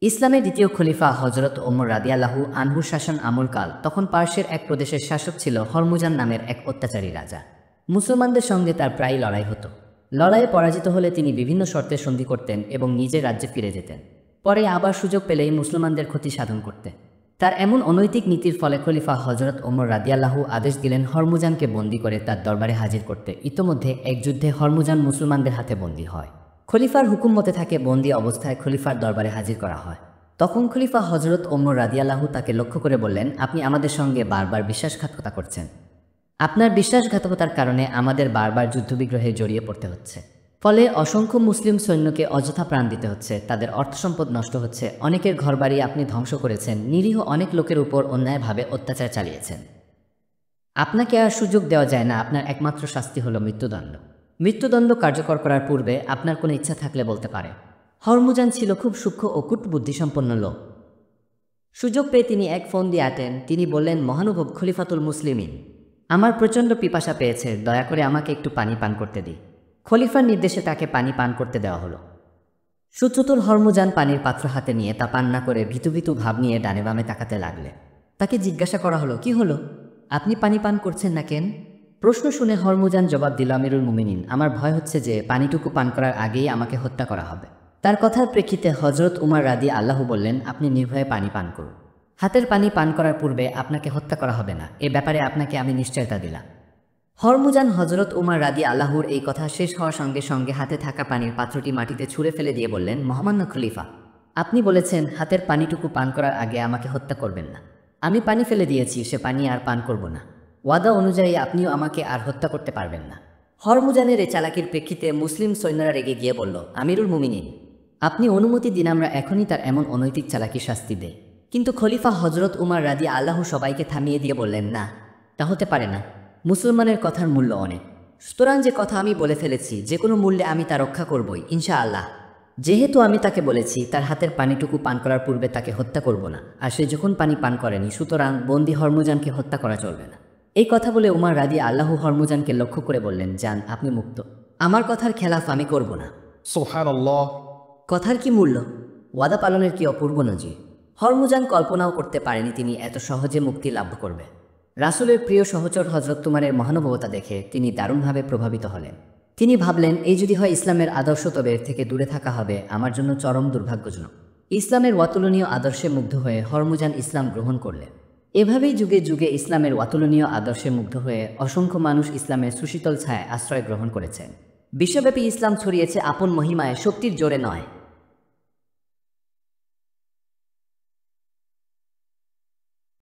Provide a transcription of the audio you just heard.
ইসলামের দ্বিতীয় খলিফা হজরত ওমর রাদিয়াল্লাহু আনহুর শাসন আমলকাল। তখন পার্শ্বের এক প্রদেশের শাসক ছিল হরমুজান নামের এক অত্যাচারী রাজা। মুসলমানদের সঙ্গে তার প্রায় লড়াই হতো। লড়াইয়ে পরাজিত হলে তিনি বিভিন্ন শর্তে সন্ধি করতেন এবং নিজের রাজ্যে ফিরে যেতেন। পরে আবার সুযোগ পেলেই মুসলমানদের ক্ষতি সাধন করতেন। তার এমন অনৈতিক নীতির ফলে খলিফা হজরত ওমর রাদিয়াল্লাহু আদেশ দিলেন হরমুজানকে বন্দী করে তার দরবারে হাজির করতে। ইতোমধ্যে এক যুদ্ধে হরমুজান মুসলমানদের হাতে বন্দী হয়। খলিফার হুকুম মতে তাকে বন্দী অবস্থায় খলিফার দরবারে হাজির করা হয়। তখন খলিফা হজরত ওমর রাদিয়াল্লাহু তাকে লক্ষ্য করে বললেন, আপনি আমাদের সঙ্গে বারবার বিশ্বাসঘাতকতা করছেন। আপনার বিশ্বাসঘাতকতার কারণে আমাদের বারবার যুদ্ধবিগ্রহে জড়িয়ে পড়তে হচ্ছে। ফলে অসংখ্য মুসলিম সৈন্যকে অযথা প্রাণ দিতে হচ্ছে, তাদের অর্থসম্পদ নষ্ট হচ্ছে, অনেকের ঘরবাড়ি আপনি ধ্বংস করেছেন, নিরীহ অনেক লোকের উপর অন্যায়ভাবে অত্যাচার চালিয়েছেন। আপনাকে আর সুযোগ দেওয়া যায় না। আপনার একমাত্র শাস্তি হলো মৃত্যুদণ্ড। মৃত্যুদণ্ড কার্যকর করার পূর্বে আপনার কোনো ইচ্ছা থাকলে বলতে পারে। হরমুজান ছিল খুব সূক্ষ্ম ও কূটবুদ্ধিসম্পন্ন লোক। সুযোগ পেয়ে তিনি এক ফোন দিয়ে আটেন। তিনি বললেন, মহানুভব খলিফাতুল মুসলিমিন, আমার প্রচণ্ড পিপাসা পেয়েছে, দয়া করে আমাকে একটু পানি পান করতে দিই। খলিফার নির্দেশে তাকে পানি পান করতে দেওয়া হলো। সুচতুর হরমুজান পানির পাত্র হাতে নিয়ে তা পান না করে ভীতু ভীতু ভাব নিয়ে ডানে বামে তাকাতে লাগলে। তাকে জিজ্ঞাসা করা হলো, কি হলো, আপনি পানি পান করছেন না কেন? প্রশ্ন শুনে হরমুজান জবাব দিল, আমিরুল মুমিনিন, আমার ভয় হচ্ছে যে পানিটুকু পান করার আগেই আমাকে হত্যা করা হবে। তার কথার প্রেক্ষিতে হজরত উমর রাদিয়াল্লাহু বললেন, আপনি নির্ভয়ে পানি পান করুন। হাতের পানি পান করার পূর্বে আপনাকে হত্যা করা হবে না, এ ব্যাপারে আপনাকে আমি নিশ্চয়তা দিলাম। হরমুজান হজরত উমর রাদিয়াল্লাহুর এই কথা শেষ হওয়ার সঙ্গে সঙ্গে হাতে থাকা পানির পাত্রটি মাটিতে ছুঁড়ে ফেলে দিয়ে বললেন, মহামান্য খলিফা, আপনি বলেছেন হাতের পানিটুকু পান করার আগে আমাকে হত্যা করবেন না। আমি পানি ফেলে দিয়েছি, সে পানি আর পান করব না। ওয়াদা অনুযায়ী আপনিও আমাকে আর হত্যা করতে পারবেন না। হরমুজানের এই চালাকির প্রেক্ষিতে মুসলিম সৈন্যরা রেগে গিয়ে বলল, আমিরুল মুমিনিন, আপনি অনুমতি দিন, আমরা এখনই তার এমন অনৈতিক চালাকির শাস্তি দেই। কিন্তু খলিফা হজরত উমর রাদিয়াল্লাহু সবাইকে থামিয়ে দিয়ে বললেন, না, তা হতে পারে না। মুসলমানের কথার মূল্য অনেক, সুতরাং যে কথা আমি বলে ফেলেছি যে কোনো মূল্যে আমি তা রক্ষা করবই ইনশাআল্লাহ। যেহেতু আমি তাকে বলেছি তার হাতের পানিটুকু পান করার পূর্বে তাকে হত্যা করব না, আর সে যখন পানি পান করেনি, সুতরাং বন্দী হরমুজানকে হত্যা করা চলবে না। এই কথা বলে উমর রাদিয়াল্লাহু হরমুজানকে লক্ষ্য করে বললেন, যান, আপনি মুক্ত, আমার কথার খেলাফ আমি করব না। সুবহানাল্লাহ। কথার কি মূল্য, ওয়াদা পালনের কি অপূর্ব নজির। হরমুজান কল্পনাও করতে পারেনি তিনি এত সহজে মুক্তি লাভ করবে। রাসূলের প্রিয় সহচর হযরত উমরের মহানুভবতা দেখে তিনি দারুণভাবে প্রভাবিত হলেন। তিনি ভাবলেন, এই যদি হয় ইসলামের আদর্শ, তবে এর থেকে দূরে থাকা হবে আমার জন্য চরম দুর্ভাগ্যজনক। ইসলামের অতুলনীয় আদর্শে মুগ্ধ হয়ে হরমুজান ইসলাম গ্রহণ করলেন। এভাবেই যুগে যুগে ইসলামের অতুলনীয় আদর্শে মুগ্ধ হয়ে অসংখ্য মানুষ ইসলামের সুশীতল ছায়ায় আশ্রয় গ্রহণ করেছেন। বিশ্বব্যাপী ইসলাম ছড়িয়েছে আপন মহিমায়, শক্তির জোরে নয়।